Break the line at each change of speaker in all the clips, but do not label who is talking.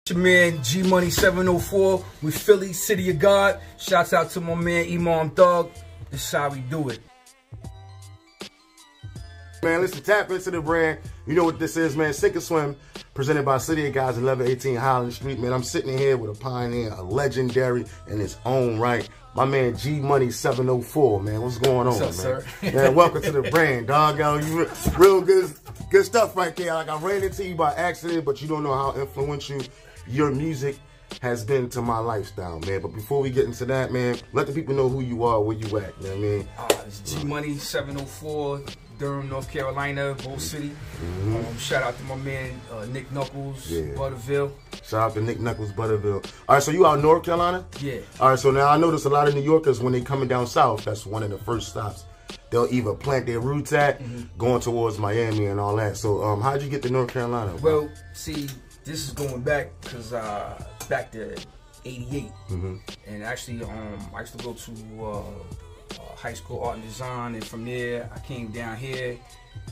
Your man GMONEY704 with Philly, City of God. Shouts out to my man Imam Dog. This is how we do it.
Man, listen, tap into the brand. You know what this is, man. Sink or Swim, presented by City of God's 1118 Highland Street. Man, I'm sitting here with a pioneer, a legendary in his own right. My man GMONEY704, man. What's going on,
What's up,
man?
sir?
Man, welcome to the brand, dog. Yo, you real good stuff right there. Like, I ran into you by accident, but you don't know how influential your music has been to my lifestyle, man. But before we get into that, man, let the people know who you are, where you at, you know what I mean?
It's GMONEY704, Durham, North Carolina, Bull City. Shout out to my man Nick Knuckles, Butterville.
Shout out to Nick Knuckles, Butterville. All right, so you out in North Carolina?
Yeah.
All right, so now I notice a lot of New Yorkers, when they coming down south, that's one of the first stops. They'll either plant their roots at, going towards Miami and all that. So how'd you get to North Carolina?
Well, see, this is going back because back to '88, and actually I used to go to high school art and design, and from there I came down here,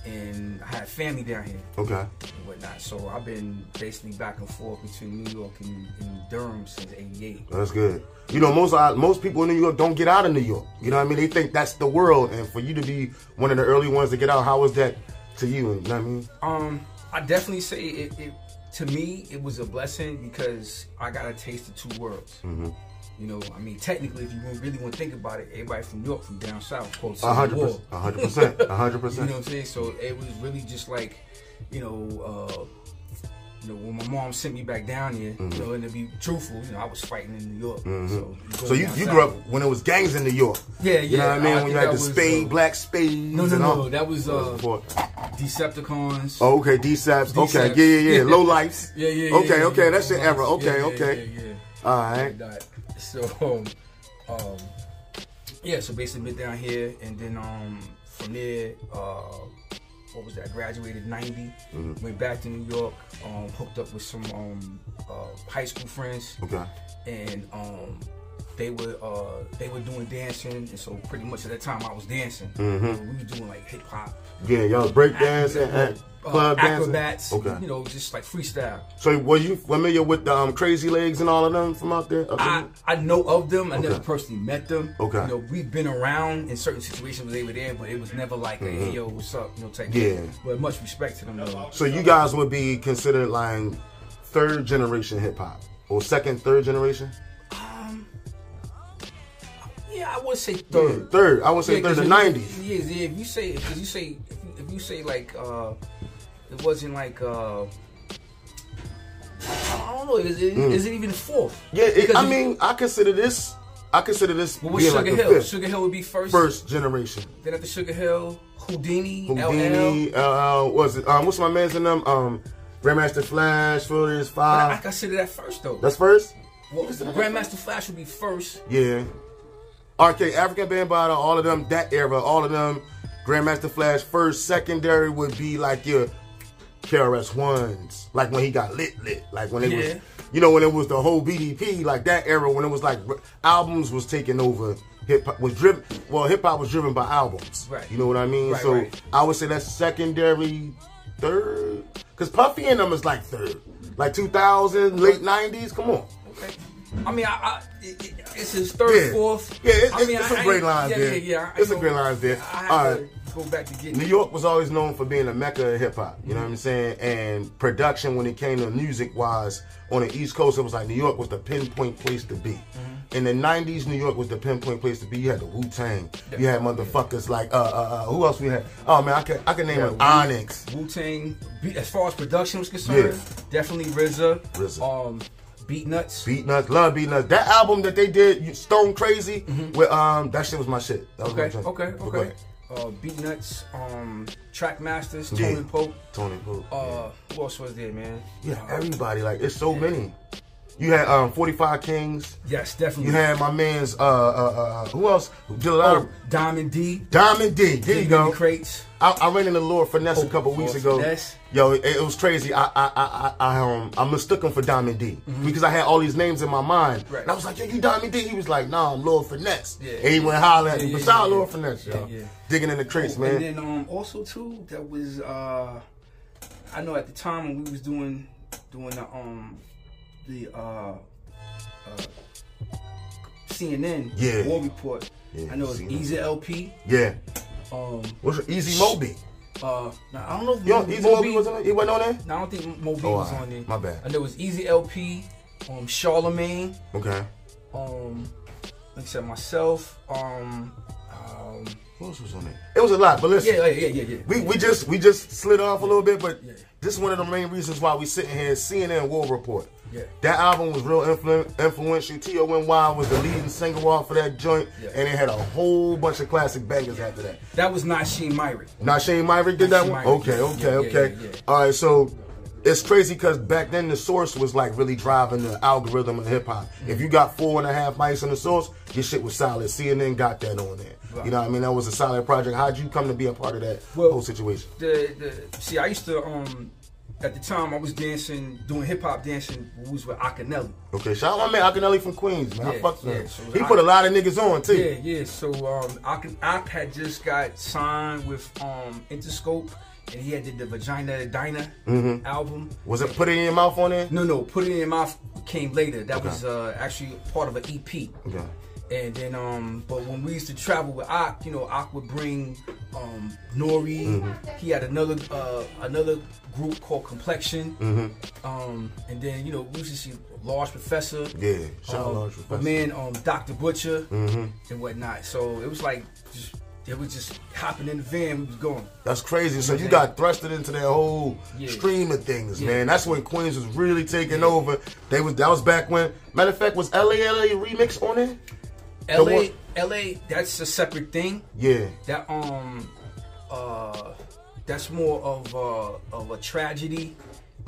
and I had family down here.
Okay.
And whatnot. So I've been basically back and forth between New York and Durham since '88.
That's good. You know, most people in New York don't get out of New York. You know what I mean? They think that's the world, and for you to be one of the early ones to get out, how was that to you? You know what I mean?
I definitely say it to me, it was a blessing because I got a taste of two worlds. You know, I mean, technically, if you really want to think about it, everybody from New York, from down south, quote,
100%, 100%.
You know what I'm saying? So it was really just like, you know, when my mom sent me back down here, you know, and to be truthful, you know, I was fighting in New York.
So you grew up when it was gangs in New York.
Yeah, yeah.
You know what I mean? When you had the spade, black spades.
No, that was Decepticons.
Oh, okay, Deceps. Okay, yeah. Low lights.
Yeah.
Okay, that's your era. Okay.
Yeah.
All right.
So, yeah. So basically, been down here, and then from there, what was that? Graduated '90. Went back to New York. Hooked up with some high school friends.
Okay.
And they were doing dancing, and so pretty much at that time I was dancing. We were doing like hip hop.
Yeah, y'all break dancing and club
acrobats.
dancing. Okay.
You know, just like freestyle.
So were you familiar with the Crazy Legs and all of them from out there?
I know of them. I never personally met them.
Okay.
You know, we've been around in certain situations where they were there, but it was never like a hey yo, what's up, you know, type thing. But much respect to them though.
So you guys would be considered like third generation hip hop or second, third generation?
Yeah, I would say third.
Yeah, third. I would say third. The '90s.
Yeah. If you say like it wasn't like I don't know. Is it even fourth?
Yeah, I mean, I consider this. Well, what's
being
Sugar
like
Hill?
Fifth. Sugar Hill would be first
generation.
Then after Sugar Hill, Houdini,
was it? What's my man's in them? Grandmaster Flash, Furious 5.
I consider that first though.
That's first.
Well, Grandmaster Flash would be first.
Yeah. Okay, African Bambaataa, all of them, that era, all of them. Grandmaster Flash first. Secondary would be like your KRS-Ones, like when he got lit, like when it was, you know, when it was the whole BDP, like that era when it was like albums was taking over. Hip hop was driven. Well, hip hop was driven by albums.
Right.
You know what I mean?
Right,
so I would say that's secondary, third, because Puffy and them is like third, like 2000, late '90s. Come on.
Okay. I mean, it's his third, fourth.
Yeah, it's some great lines there.
Yeah.
It's some great lines there.
All right. Go back to getting
New York was always known for being a mecca of hip hop. You know what I'm saying? And production, when it came to music wise, on the East Coast, it was like New York was the pinpoint place to be. In the '90s, New York was the pinpoint place to be. You had the Wu-Tang. You had motherfuckers like who else we had? Oh man, I can name it. Onyx.
Wu-Tang. As far as production was concerned, definitely RZA.
Beatnuts, love Beatnuts. That album that they did, Stone Crazy, with that shit was my shit. That was
okay. Beatnuts, Trackmasters, Tony Pope. Who else was there, man?
Yeah, everybody. Like, it's so many. You had 45 Kings.
Yes, definitely.
You had my man's who else did a lot of
Diamond D.
There you go.
Crates.
I ran into Lord Finesse a couple weeks ago.
Finesse.
Yo, it was crazy. I mistook him for Diamond D because I had all these names in my mind. And I was like, yo, you Diamond D? He was like, nah, I'm Lord Finesse. And he went holler at me. But shout out Lord Finesse, yo. Digging in the crates, man.
And then also too, that was I know at the time when we was doing the the CNN War Report.
Yeah,
I know it's Easy LP.
Yeah. What's it? Easy Moby?
I don't know if
Easy Moby was on it? He wasn't on there?
No, I don't think Moby was on there.
My bad.
I know it was Easy LP, Charlemagne.
Okay.
Like I said, myself.
Who else was on there? It was a lot, but listen.
Yeah.
We just slid off a little bit, but this is one of the main reasons why we sitting here. CNN War Report.
Yeah.
That album was real influential. T.O.N.Y. was the leading single off of that joint, and it had a whole bunch of classic bangers after that.
That was Nasheem Myrick.
Nasheem Myrick did that one? Okay.
Yeah.
All right, so it's crazy because back then the Source was like really driving the algorithm of hip hop. If you got 4.5 mics in the Source, your shit was solid. CNN got that on there. Right. You know what I mean? That was a solid project. How'd you come to be a part of that whole situation?
See, I used to at the time I was dancing, doing hip hop dancing. We was with Akinelli.
Okay, shout out my man Akinelli from Queens, man. I fucked with him.
So
he put a lot of niggas on too.
Yeah. So Ak had just got signed with Interscope, and he had did the Vagina Diner album.
Was it Put It In Your Mouth on there?
No. Put It In Your Mouth came later. That was actually part of an EP.
Okay.
And then, but when we used to travel with Ak, Ak would bring Nori. He had another group called Complexion. And then, we used to see Large Professor.
Yeah, shout out Large Professor.
My man, Dr. Butcher and whatnot. So it was like, it was just hopping in the van, we was going.
That's crazy. So you got thrusted into that whole stream of things, man. That's when Queens was really taking over. That was back when, matter of fact, was LA Remix on it?
LA, that's a separate thing.
Yeah.
That that's more of a tragedy.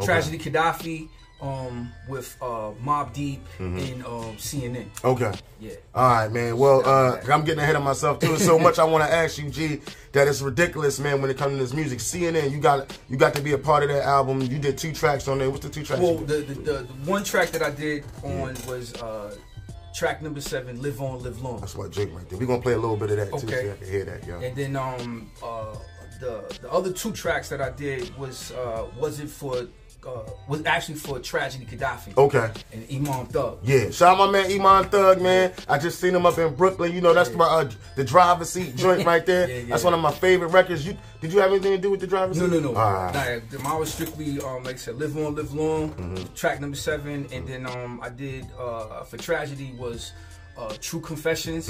Tragedy Kahdafi with Mobb Deep and CNN.
Okay.
Yeah.
All right, man. Well, I'm getting ahead of myself too. There's so much I want to ask you, G, that it's ridiculous, man. When it comes to this music, CNN, you got to be a part of that album. You did 2 tracks on there. What's the 2 tracks?
Well, the one track that I did on was track number 7, Live On, Live Long.
That's what Jake right there. We're gonna play a little bit of that too, so you can hear that, yo.
And then the other 2 tracks that I did was actually for Tragedy Kahdafi.
Okay.
And Imam Thug.
Yeah. Shout out my man Imam Thug, man. I just seen him up in Brooklyn. That's the driver's seat joint right there. That's one of my favorite records. Did you have anything to do with the driver's seat?
No. Mine was strictly, like I said, Live On, Live Long, track number 7. And then I did, for Tragedy was True Confessions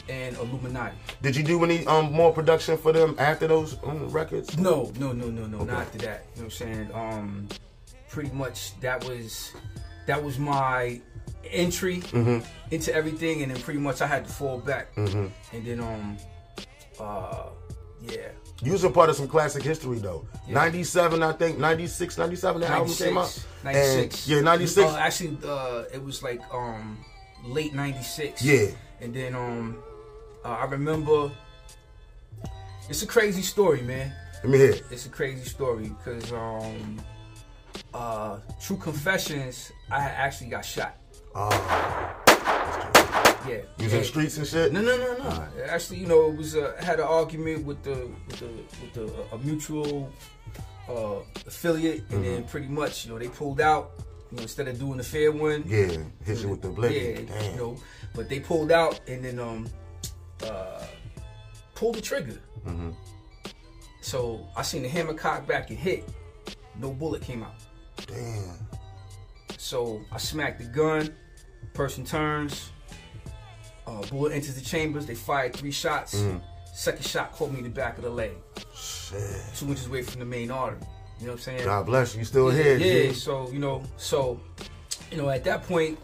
and Illuminati.
Did you do any more production for them after those records?
No, not after that. You know what I'm saying? Pretty much that was my entry into everything, and then pretty much I had to fall back. And then
You was a part of some classic history though. 97, I think, 96, 97 that album came out.
96.
And, 96.
Actually it was like late 96.
Yeah.
And then I remember, it's a crazy story, man.
Let me hear it.
It's a crazy story because True Confessions, I actually got shot. Yeah.
You was in the streets and shit?
No. Actually, it was had an argument with a mutual affiliate, and then pretty much, they pulled out. Instead of doing the fair one.
Yeah, hit you with the blade.
Yeah, damn. But they pulled out and then pulled the trigger. So I seen the hammer cock back and hit. No bullet came out.
Damn.
So I smacked the gun. Person turns. Bullet enters the chambers. They fired 3 shots. Second shot caught me in the back of the leg.
Shit.
2 inches away from the main artery. You know what I'm saying?
God bless you. You still here.
Yeah. So at that point,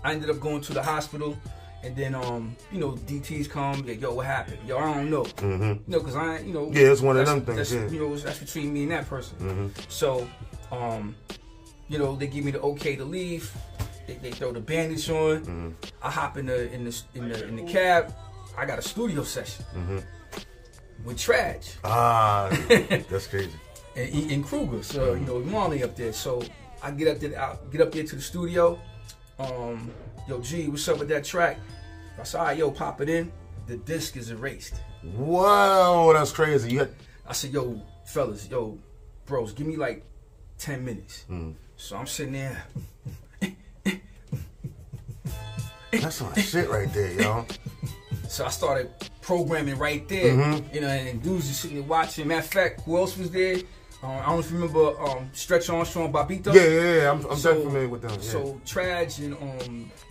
I ended up going to the hospital, and then DTs come. Like, yo, what happened? Yo, I don't know. Because I,
Yeah, it's one of them things.
That's between me and that person. So, they give me the okay to leave. They throw the bandage on. I hop in the cab. I got a studio session with Traj.
That's crazy.
And Kruger, so Marley up there. So I get up there to the studio. Yo, G, what's up with that track? I said, all right, yo, pop it in. The disc is erased.
Wow, that's crazy.
I said, yo, fellas, yo, bros, give me like 10 minutes. So I'm sitting there.
That's my shit right there, yo.
So I started programming right there, you know, and dudes just sitting there watching. Matter of fact, who else was there? I don't know if you remember Stretch Armstrong, Bobito.
Yeah. I'm definitely familiar with them. Yeah.
So Trag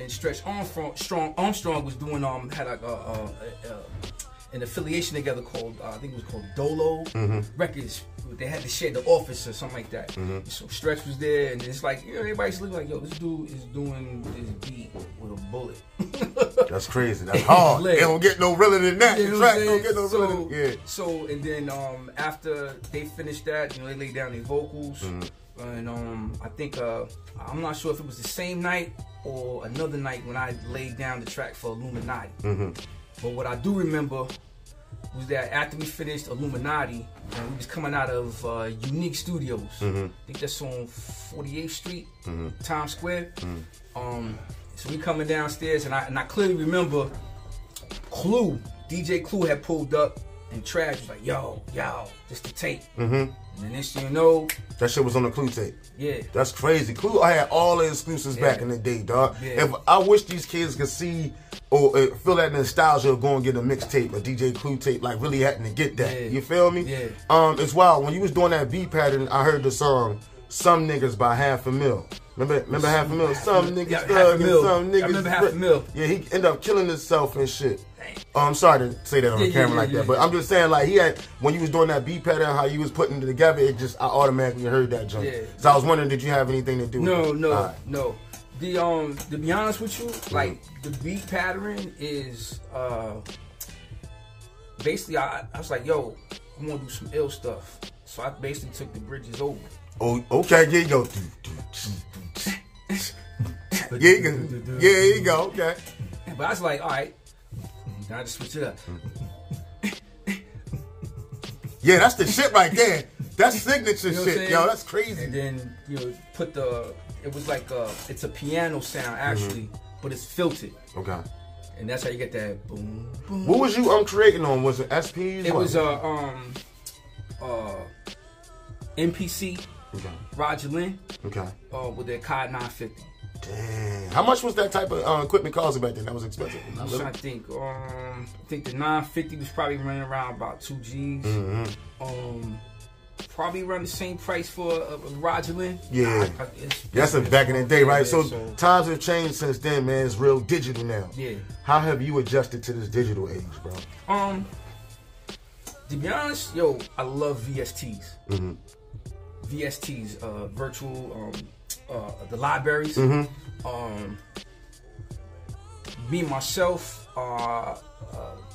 and Stretch Armstrong was doing had like an affiliation together called I think it was called Dolo Records. They had to share the office or something like that. So Stretch was there, and it's like, you know, everybody's looking like, yo, this dude is doing this beat with a bullet.
That's crazy. That's hard. It don't get no realer than that.
You know
The track don't get no realer than that. Yeah.
So and then after they finished that, you know, they laid down their vocals, and I think I'm not sure if it was the same night or another night when I laid down the track for Illuminati. But what I do remember was that after we finished Illuminati, and we was coming out of Unique Studios. I think that's on 48th Street, Times Square. So we coming downstairs, and I clearly remember Clue, DJ Clue had pulled up, and Trash was like, yo, this the tape. And then next thing you know,
that shit was on the Clue tape.
Yeah.
That's crazy. Clue, I had all the exclusives back in the day, dog.
Yeah.
If I wish these kids could see or feel that nostalgia of going get a mixtape, a DJ Clue tape, like really having to get that.
Yeah.
You feel me?
Yeah.
It's wild. When you was doing that beat pattern, I heard the song "Some Niggas" by Half a Mil. Remember Half a Mil? Some niggas thug and some niggas.
I remember Half a Mil.
Yeah, he ended up killing himself and shit. I'm sorry to say that on the camera like that, but I'm just saying, like, he had, when you was doing that beat pattern, how you was putting it together, it just, I automatically heard that jump.
Yeah.
So I was wondering, did you have anything to do with it?
No. To be honest with you, like, the beat pattern is, basically, I was like, yo, I want to do some ill stuff. So I basically took the bridges over.
Oh, okay, here you go. Here you go, okay.
But I was like, all right, now I just switch it up.
Yeah, that's the shit right there. That's signature shit, yo. That's crazy.
And then, you know, it was like it's a piano sound actually, but it's filtered.
Okay.
And that's how you get that boom, boom.
What was you creating on? Was it SPs?
It was MPC.
Okay.
Roger Lynn.
Okay.
With their COD 950.
Damn. How much was that type of equipment costing back then? That was expensive.
I'm trying to think. I think the 950 was probably running around about 2 G's. Probably around the same price for a Roger Lynn.
Yeah. That's back in the day, right? So times have changed since then, man. It's real digital now.
Yeah.
How have you adjusted to this digital age, bro?
To be honest, yo, I love VSTs. VSTs, virtual, the libraries. Me myself,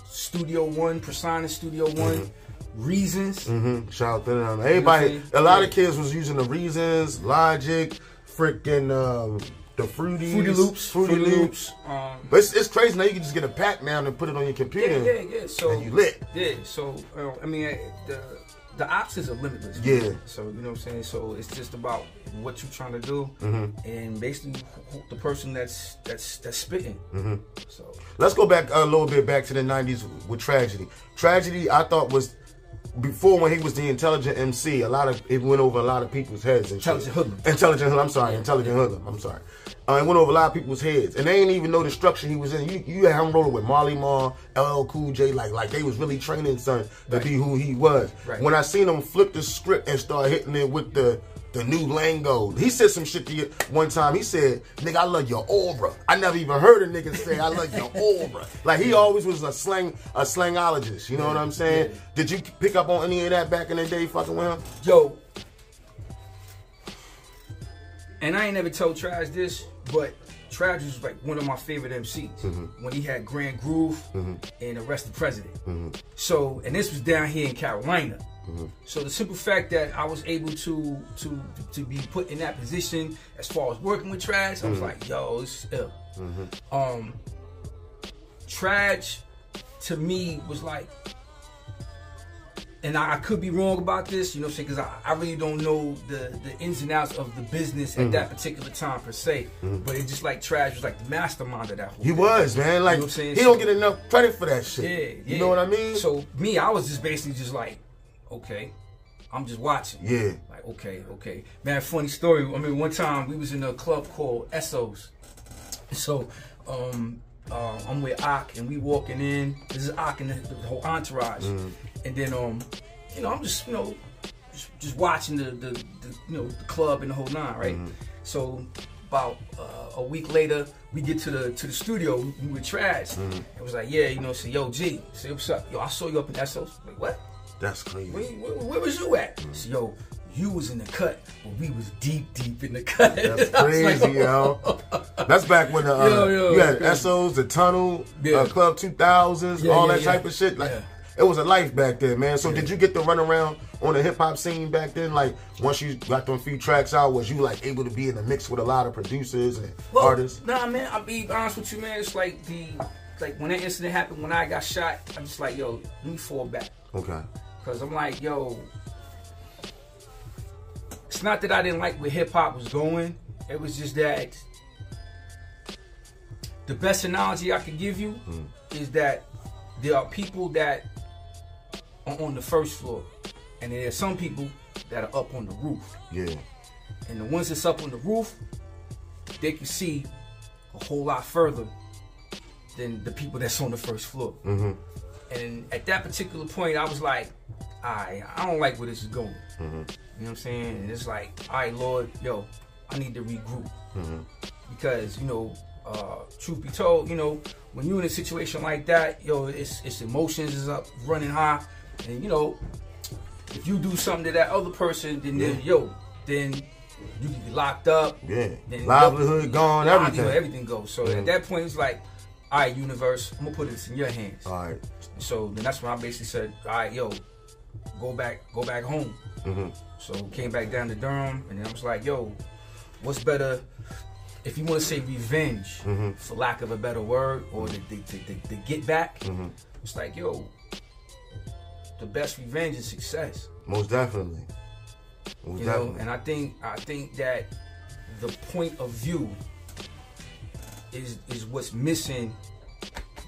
Studio One, Persona Studio One, Reasons. Shout out to them.
Everybody, a lot of kids was using the Reasons, Logic, freaking the Fruity Loops. But it's crazy now. You can just get a pack now and put it on your computer.
Yeah. So
and you lit.
Yeah. So I mean, the options are limitless.
Yeah.
So you know what I'm saying. So it's just about what you're trying to do, and basically the person that's spitting. So
let's go back a little bit back to the '90s with Tragedy. Tragedy, I thought was before when he was the intelligent MC. It went over a lot of people's heads.
Intelligent Hoodlum.
Intelligent Hoodlum. I'm sorry. It went over a lot of people's heads, and they didn't even know the structure he was in. You had him rolling with Marley Marl, LL Cool J, like they was really training son to be who he was.
Right.
When I seen him flip the script and start hitting it with the new lingo, he said some shit to you one time. He said, "Nigga, I love your aura." I never even heard a nigga say, "I love your aura." Like he always was a slangologist. You know what I'm saying? Did you pick up on any of that back in the day, fucking with him?
Yo. And I ain't never told Trash this, but Trash was like one of my favorite MCs when he had Grand Groove and Arrest the President. So, and this was down here in Carolina. So the simple fact that I was able to be put in that position as far as working with Trash, I was like, yo, this is ill. Trash to me was like, and I could be wrong about this, you know what I'm saying, because I really don't know the ins and outs of the business at that particular time per se. But it just like Trash was like the mastermind of that whole thing.
He was, man. Like, you know what I'm saying? He don't get enough credit for that shit. Yeah. You know what I mean?
So me, I was just basically just like, okay, I'm just watching.
Yeah.
Like, okay. Man, funny story. I mean, one time we was in a club called Essos. So I'm with Ak, and we walking in. This is Ak and the whole entourage, and then you know, I'm just, you know, just watching the you know, the club and the whole nine, right? So about a week later, we get to the studio. We were Trash. It was like, yeah, you know, say, yo, G, say, what's up? Yo, I saw you up in SOS. Like, what?
That's crazy.
Where was you at? So, yo, you was in the cut, but we was deep in the cut.
That's crazy, like, yo. That's back when you had SOs, the Tunnel, Club 2000s, all that type of shit. Like, it was a life back then, man. So did you get to run around on the hip hop scene back then? Like, once you got them few tracks out, was you like able to be in the mix with a lot of producers and artists?
Nah, man. I'll be honest with you, man. It's like when that incident happened, when I got shot, I'm just like, yo, let me fall back.
Okay.
Cause I'm like, yo, it's not that I didn't like where hip hop was going. It was just that the best analogy I could give you is that there are people that are on the first floor, and there are some people that are up on the roof.
Yeah.
And the ones that's up on the roof, they can see a whole lot further than the people that's on the first floor. And at that particular point, I was like, I don't like where this is going. You know what I'm saying? And it's like, all right, Lord, yo, I need to regroup. Because, you know, truth be told, you know, when you're in a situation like that, yo, it's emotions is up, running high. And, you know, if you do something to that other person, then, then you can be locked up. Yeah. Then
livelihood gone, everything.
Everything goes. So at that point, it's like, all right, universe, I'm going to put this in your hands. All right. So then that's when I basically said, all right, yo, go back home. So came back down to Durham, and then I was like, yo, what's better, if you want to say revenge, for lack of a better word, or the get back, it's like, yo, the best revenge is success.
Most definitely.
You know, and I think that the point of view is what's missing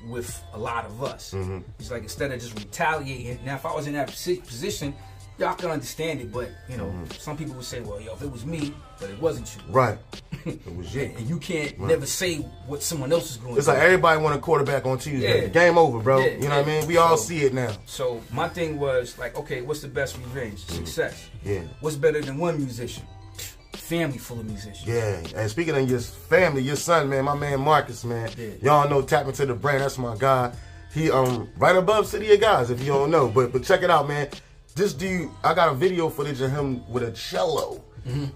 with a lot of us. It's like, instead of just retaliating. Now, if I was in that position, y'all can understand it, but you know, some people would say, well, yo, if it was me, but it wasn't you. Right. It was you. And you can't never say what someone else is going to do.
It's like everybody want a quarterback on Tuesday. Game over, bro. You know what I mean? We all see it now.
So my thing was like, okay, what's the best revenge? Success. Yeah. What's better than one musician? Family full of musicians.
Yeah, and speaking of your family, your son, man, my man Marcus, man. Y'all know, tap into the brand. That's my guy. He right above City of Guys, if you don't know. But check it out, man. This dude, I got a video footage of him with a cello,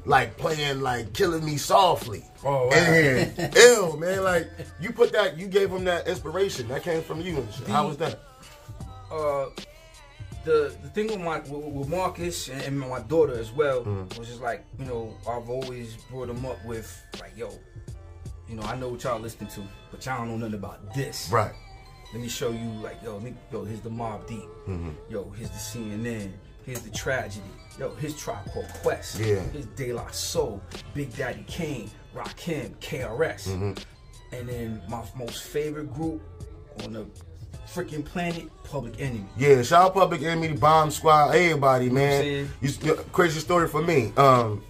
like playing like "Killing Me Softly." Oh, wow. And ill, man. Like, you put that, you gave him that inspiration. That came from you and shit. How was that?
The thing with Marcus and my daughter as well was just like, you know, I've always brought him up with like, yo, you know, I know what y'all listening to, but y'all don't know nothing about this. Right. Let me show you, like, yo, here's the Mobb Deep. Yo, here's the CNN. Here's the Tragedy. Yo, here's Tribe Called Quest. Yeah. Here's De La Soul, Big Daddy Kane, Rakim, KRS. And then my most favorite group on the freaking planet, Public Enemy.
Yeah, shout out Public Enemy, Bomb Squad, everybody, man. Crazy story for me.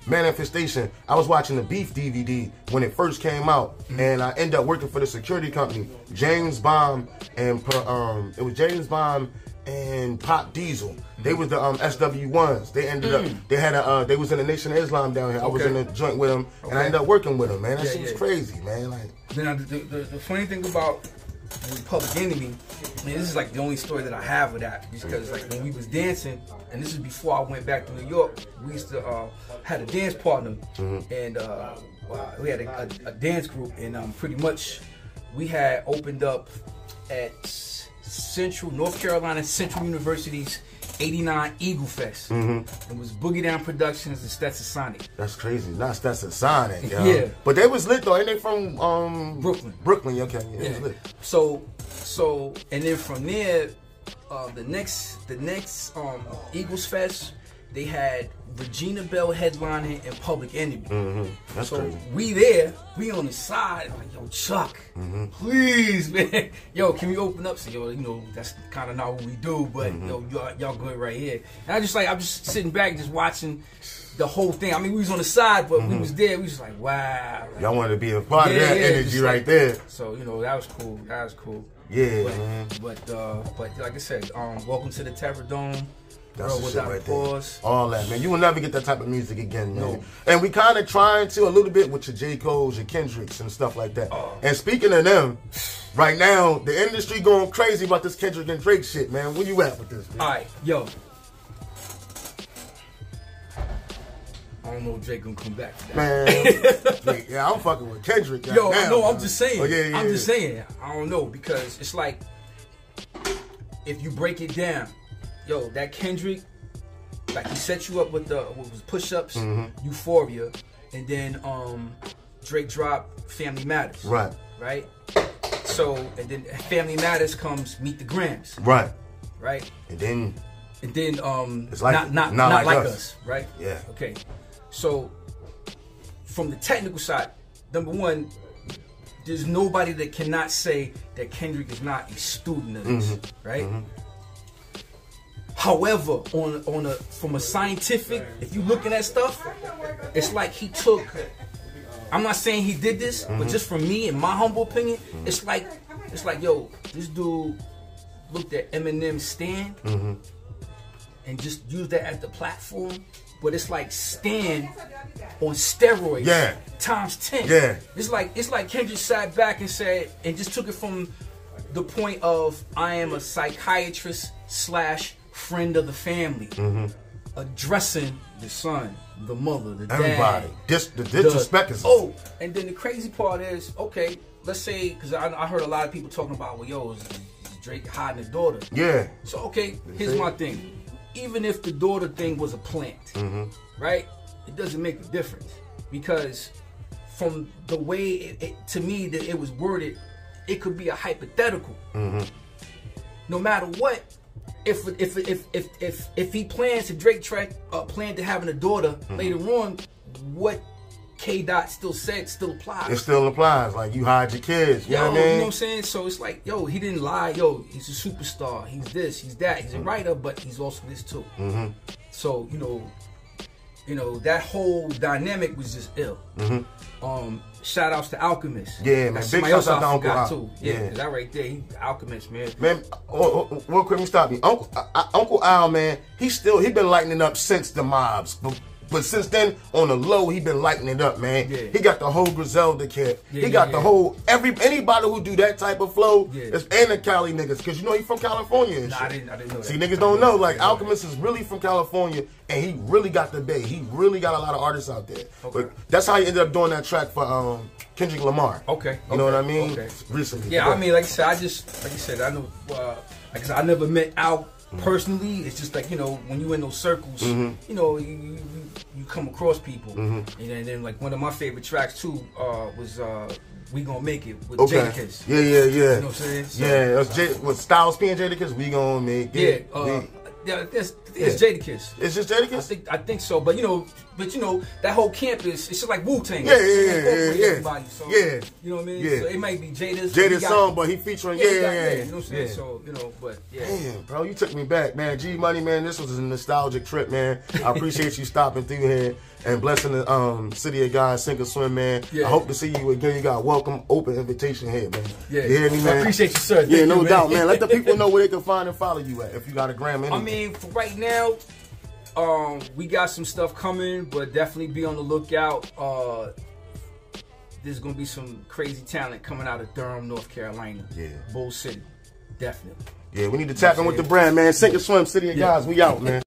Manifestation. I was watching the Beef DVD when it first came out, and I ended up working for the security company, James Bomb, and it was James Bomb and Pop Diesel. They was the SW1s. They ended up, they was in the Nation of Islam down here. I was in the joint with them, and I ended up working with them, man. That shit was crazy, man. Like,
now, the funny thing about with Public Enemy, I mean, this is like the only story that I have with that, because like when we was dancing, and this is before I went back to New York, we used to had a dance partner, and we had a dance group, and pretty much we had opened up at North Carolina Central University's '89 Eagle Fest. It was Boogie Down Productions and Stetson Sonic.
That's crazy. Not Stetson Sonic, yo. Yeah. But they was lit though. Ain't they from
Brooklyn?
Brooklyn, okay. Yeah. It was lit.
So and then from there, the next Eagles Fest, they had Regina Bell headlining and Public Enemy.
That's crazy.
We on the side, like, yo, Chuck, please, man. Yo, can we open up? So, yo, you know, that's kind of not what we do, but yo, y'all good right here. And I'm just sitting back, just watching the whole thing. I mean, we was on the side, but we was there. We was like, wow.
Y'all wanted to be a part of that energy right there.
So, you know, that was cool. That was cool.
Yeah,
but like I said, welcome to the Terror Dome.
That's
Girl Without
right
Pause.
There. All that, man. You will never get that type of music again, man.
No.
And we kind of trying to a little bit with your J. Cole's, your Kendricks, and stuff like that. And speaking of them, right now, the industry going crazy about this Kendrick and Drake shit, man. Where you at with this, man?
All right, yo. I don't know if Drake gonna come back to that.
Man, Drake, yeah, I'm fucking with Kendrick.
Yo,
now,
I know,
man.
I'm just saying.
Oh, yeah,
I'm just saying. I don't know, because it's like, if you break it down, yo, that Kendrick, like he set you up with what was push-ups, Euphoria, and then Drake dropped Family Matters.
Right.
Right? So, and then Family Matters comes Meet the Grams.
Right.
Right?
And then
it's
like
not like us, right?
Yeah.
Okay. So, from the technical side, number one, there's nobody that cannot say that Kendrick is not a student of this, right? However, from a scientific, if you looking at stuff, it's like he took. I'm not saying he did this, but just from me, in my humble opinion, it's like, yo, this dude looked at Eminem's Stand and just used that as the platform. But it's like Stan on steroids, times 10.
Yeah,
it's like Kendrick sat back and said, and just took it from the point of, I am a psychiatrist / friend of the family, addressing the son, the mother, the
everybody.
dad.
The disrespect is.
Oh, and then the crazy part is, okay, let's say, because I heard a lot of people talking about, well, yo, is Drake hiding his daughter?
Yeah.
So, okay, here's my thing. Even if the daughter thing was a plant, right? It doesn't make a difference, because from the way to me that it was worded, it could be a hypothetical. No matter what, if he plans to Drake plan to having a daughter later on, what K. Dot still said still applies.
It still applies. Like, you hide your kids. You know what I mean?
You know what I'm saying? So it's like, yo, he didn't lie. Yo, he's a superstar. He's this. He's that. He's a writer, but he's also this too. So you know that whole dynamic was just ill. Shout outs to Alchemist.
Yeah, man. Big shout out to Uncle Al.
Too. Yeah, that right there, he Alchemist, man.
Man, real quick, let me stop you. Uncle Al, man, he been lighting up since the mobs. But since then, on the low, he been lighting it up, man.
Yeah.
He got the whole Griselda kid. He got the whole anybody who do that type of flow, and the Cali niggas, because you know he from California and shit.
I didn't know that.
See, niggas don't know. Like, Alchemist is really from California, and he really got the bay. He really got a lot of artists out there.
Okay.
But that's how he ended up doing that track for Kendrick Lamar.
Okay.
You know what I mean?
Okay.
Recently.
Yeah, I mean, like I said, I know. Like I said, I never met Al personally. It's just like, you know, when you in those circles, you know, you come across people, and then like one of my favorite tracks too was "We Gonna Make It" with Jadakiss.
Yeah.
You know what I'm saying? So,
with Styles P and Jadakiss, "We Gonna Make It."
It's Jadakiss.
It's just Jadakiss?
I think so, but you know that whole campus, it's just like Wu-Tang.
Yeah.
Everybody, so,
yeah.
You know what I mean?
Yeah.
So it might be
Jada's song, but he featuring,
You know what I'm saying?
Yeah.
So, you know, but yeah.
Damn, bro, you took me back, man. G Money, man, this was a nostalgic trip, man. I appreciate you stopping through here and blessing the city of God, sink or swim, man.
Yeah.
I hope to see you again. You got a welcome, open invitation here, man.
Yeah.
You hear me, man?
I appreciate you, sir.
Yeah, no doubt, man. Let the people know where they can find and follow you at if you got a gram.
I mean, for right now, we got some stuff coming, but definitely be on the lookout. There's gonna be some crazy talent coming out of Durham, North Carolina. Yeah. Bull City. Definitely.
Yeah, we need to tap in with the brand, man. Sink or swim, City of Guys. We out, man.